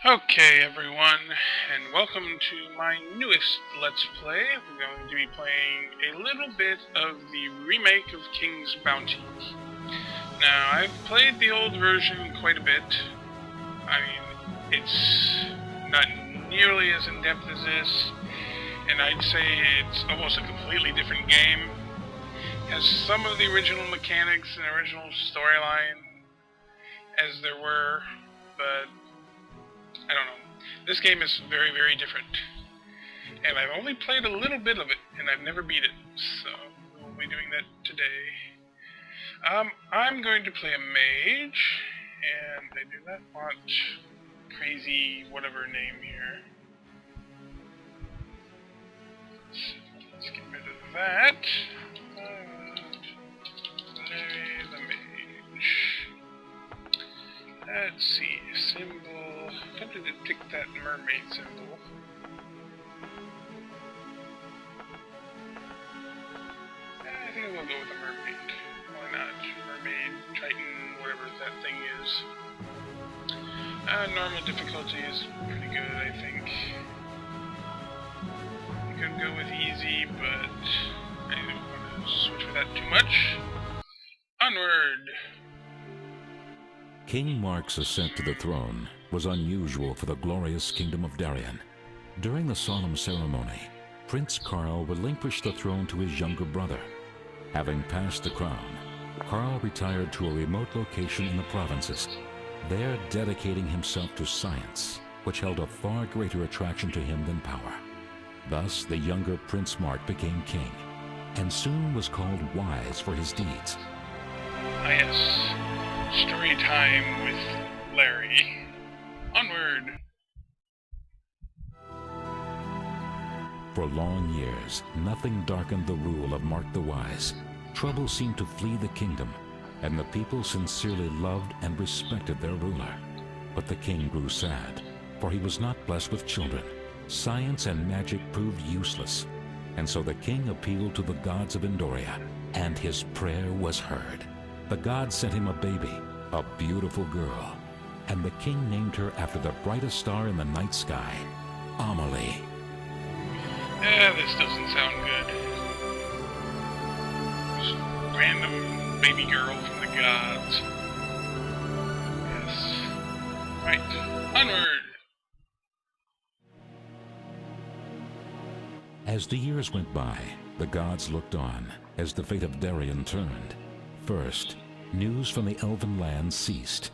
Okay everyone, and welcome to my newest Let's Play. We're going to be playing a little bit of the remake of King's Bounty. Now, I've played the old version quite a bit. I mean, it's not nearly as in-depth as this, and I'd say it's almost a completely different game. It has some of the original mechanics and original storyline as there were, but I don't know. This game is very, very different. And I've only played a little bit of it, and I've never beat it. So, we'll be doing that today. I'm going to play a mage, and I do not want crazy whatever name here. Let's get rid of that. I want Larry the mage. Let's see, symbol. Tempted to pick that mermaid symbol. I think we'll go with the mermaid. Why not? Mermaid, Triton, whatever that thing is. Normal difficulty is pretty good, I think. You could go with easy, but I don't want to switch with that too much. Onward! King Mark's ascent to the throne was unusual for the glorious kingdom of Darien. During the solemn ceremony, Prince Karl relinquished the throne to his younger brother. Having passed the crown, Karl retired to a remote location in the provinces, there dedicating himself to science, which held a far greater attraction to him than power. Thus, the younger Prince Mark became king, and soon was called wise for his deeds. Ah yes, story time with Larry. Onward! For long years, nothing darkened the rule of Mark the Wise. Trouble seemed to flee the kingdom, and the people sincerely loved and respected their ruler. But the king grew sad, for he was not blessed with children. Science and magic proved useless, and so the king appealed to the gods of Endoria, and his prayer was heard. The gods sent him a baby, a beautiful girl, and the king named her after the brightest star in the night sky, Amelie. This doesn't sound good. Just random baby girl from the gods. Yes. Right. Onward! As the years went by, the gods looked on as the fate of Darien turned. First, news from the elven lands ceased,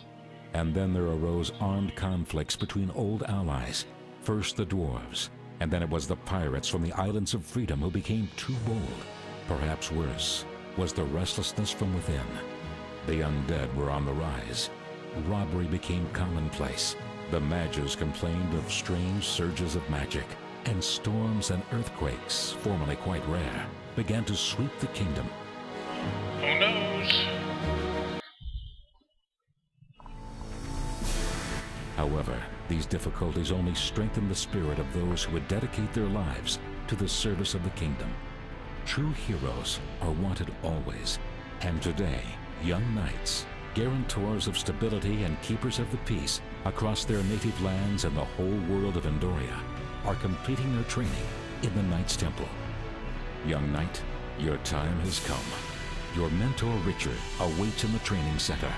and then there arose armed conflicts between old allies. First the dwarves, and then it was the pirates from the Islands of Freedom who became too bold. Perhaps worse was the restlessness from within. The undead were on the rise. Robbery became commonplace. The mages complained of strange surges of magic, and storms and earthquakes, formerly quite rare, began to sweep the kingdom. Who knows? However, these difficulties only strengthened the spirit of those who would dedicate their lives to the service of the kingdom. True heroes are wanted always, and today, young knights, guarantors of stability and keepers of the peace across their native lands and the whole world of Endoria, are completing their training in the Knight's Temple. Young knight, your time has come. Your mentor Richard awaits in the training center.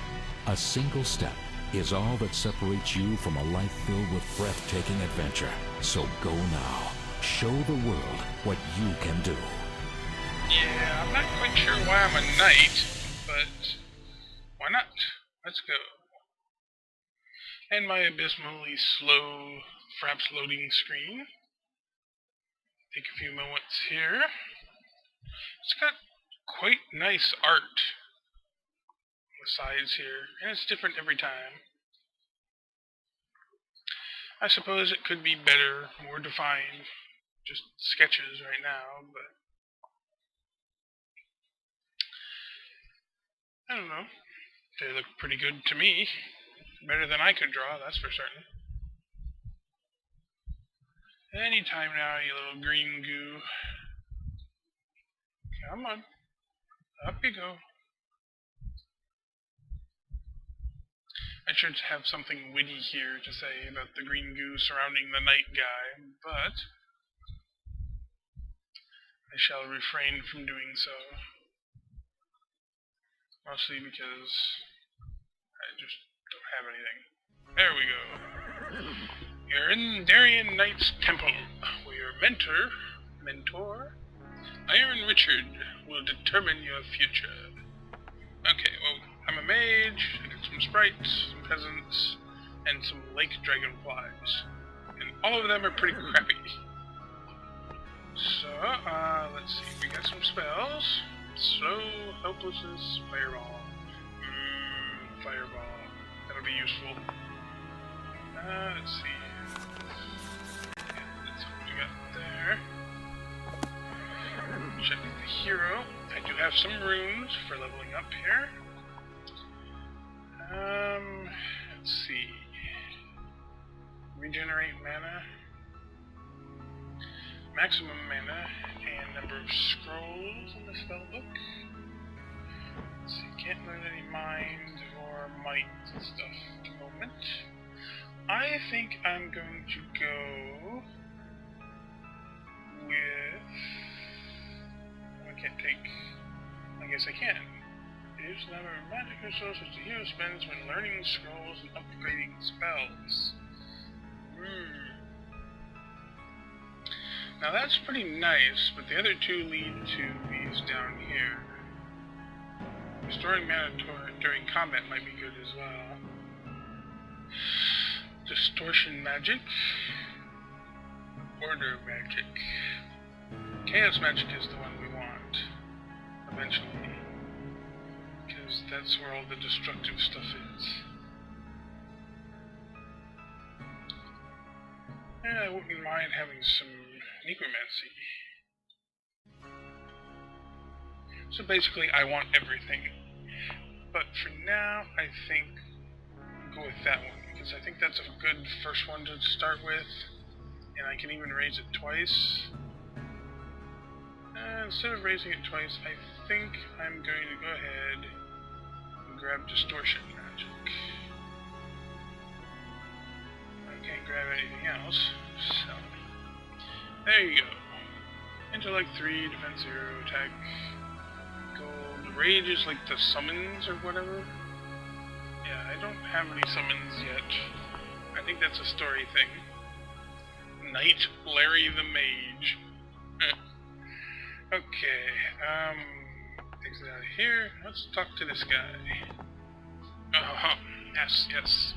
A single step is all that separates you from a life filled with breathtaking adventure. So go now. Show the world what you can do. Yeah, I'm not quite sure why I'm a knight, but why not? Let's go. And my abysmally slow, perhaps loading screen. Take a few moments here. It's got quite nice art on the sides here, and it's different every time. I suppose it could be better, more defined, just sketches right now, but I don't know. They look pretty good to me. Better than I could draw, that's for certain. Anytime now, you little green goo. Come on. Up you go. I should have something witty here to say about the green goo surrounding the night guy, but I shall refrain from doing so. Mostly because I just don't have anything. There we go. You're in Darien Knight's temple, where your mentor, Iron Richard, will determine your future. Okay, well, I'm a mage, I got some sprites, some peasants, and some lake dragonflies. And all of them are pretty crappy. So, let's see, we got some spells. Slow, helplessness, fireball. Fireball. That'll be useful. Let's see. That's what we got there. Check the hero. I do have some runes for leveling up here. Let's see. Regenerate mana. Maximum mana and number of scrolls in the spellbook. Let's see, can't learn any mind or might stuff at the moment. I think I'm going to go with... I can't take... I guess I can. Use the number of magic resources the hero spends when learning scrolls and upgrading spells. Now that's pretty nice, but the other two lead to these down here. Restoring mana during combat might be good as well. Distortion magic. Order magic. Chaos magic is the one we want, eventually. Because that's where all the destructive stuff is. And I wouldn't mind having some necromancy. So basically, I want everything. But for now, I think go with that one, because I think that's a good first one to start with. And I can even raise it twice. Instead of raising it twice, I think I'm going to go ahead and grab distortion magic. I can't grab anything else, so... There you go. Intellect 3, defense 0, attack, gold. Rage is like the summons or whatever. Yeah, I don't have any summons yet. I think that's a story thing. Knight Larry the Mage. Okay, takes it out of here. Let's talk to this guy. Oh, yes.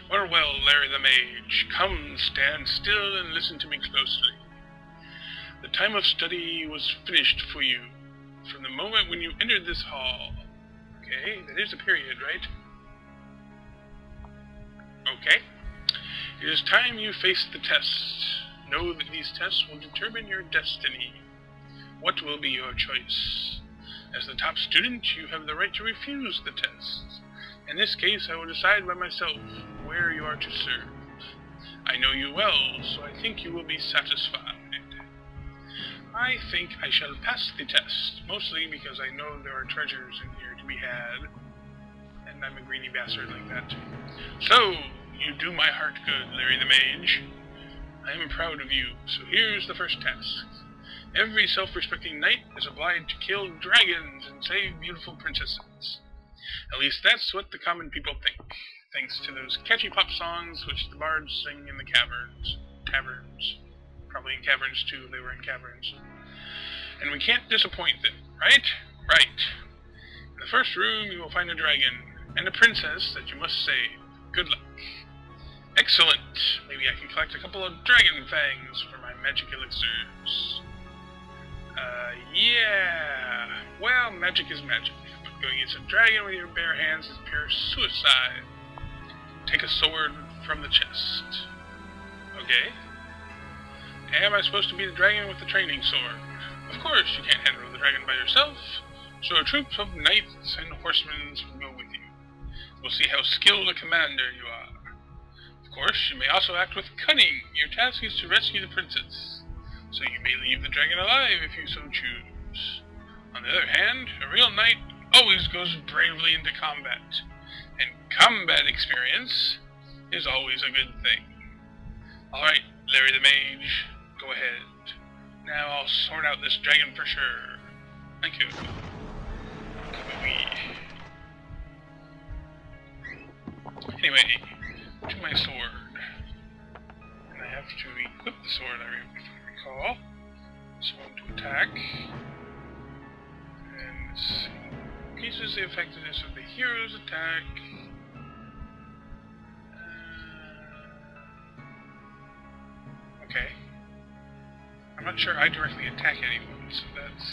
Well, Larry the Mage. Come, stand still and listen to me closely. The time of study was finished for you from the moment when you entered this hall. Okay, that is a period, right? Okay. It is time you face the test. Know that these tests will determine your destiny. What will be your choice? As the top student, you have the right to refuse the test. In this case, I will decide by myself where you are to serve. I know you well, so I think you will be satisfied. I think I shall pass the test, mostly because I know there are treasures in here to be had, and I'm a greedy bastard like that. So, you do my heart good, Larry the Mage. I am proud of you, so here's the first task. Every self-respecting knight is obliged to kill dragons and save beautiful princesses. At least that's what the common people think, thanks to those catchy pop songs which the bards sing in the caverns. Probably in caverns too, if they were in caverns. And we can't disappoint them, right? Right. In the first room you will find a dragon, and a princess that you must save. Good luck. Excellent! Maybe I can collect a couple of dragon fangs for my magic elixirs. Yeah. Well, magic is magic, but going against a dragon with your bare hands is pure suicide. Take a sword from the chest. Okay. Am I supposed to be the dragon with the training sword? Of course, you can't handle the dragon by yourself, so a troop of knights and horsemen will go with you. We'll see how skilled a commander you are. Of course, you may also act with cunning. Your task is to rescue the princess, so you may leave the dragon alive if you so choose. On the other hand, a real knight always goes bravely into combat. And combat experience is always a good thing. Alright, Larry the Mage, go ahead. Now I'll sort out this dragon for sure. Thank you. Anyway, to my sword. And I have to equip the sword, if I recall. So to attack. And let's see. Increases the effectiveness of the hero's attack. Okay. I'm not sure I directly attack anyone, so that's...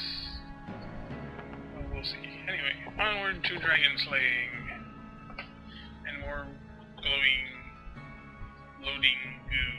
well, we'll see. Anyway, onward to dragon slaying. And more glowing, loading goo.